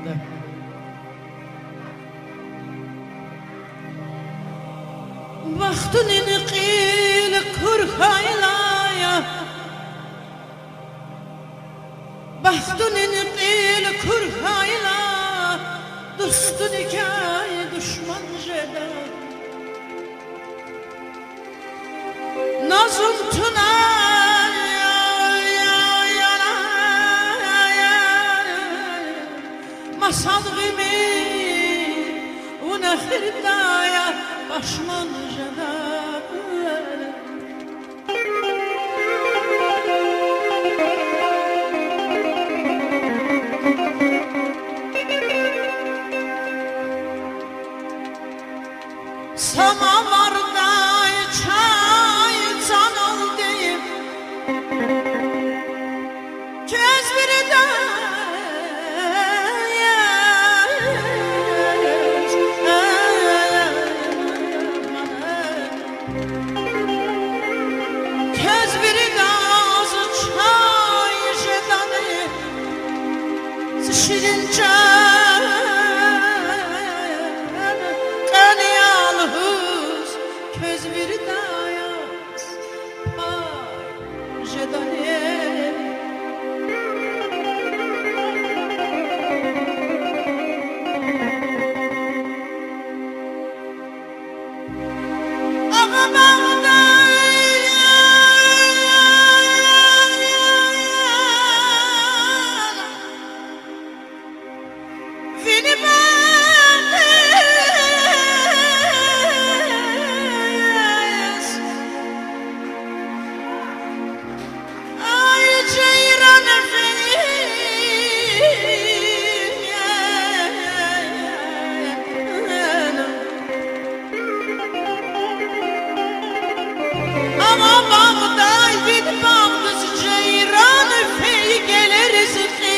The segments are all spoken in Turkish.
de. Vaxtın inqil kurhaylaya, vaxtın inqil kurhayla, dostun hikay düşman jeda. Nazım tuna masal gibi una hirdaya başman jeda. Samavarda çay canal deyip köz biri de köz biri de ağzı çay jedanı şirince köz bir dayaz ay jedane. Ama bağday bir bağdız ceyran fey gelir zıkı.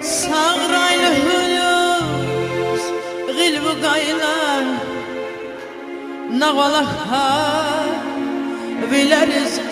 Sağraylı hülüz gılbı gaylar nağvalakha biler zıkı.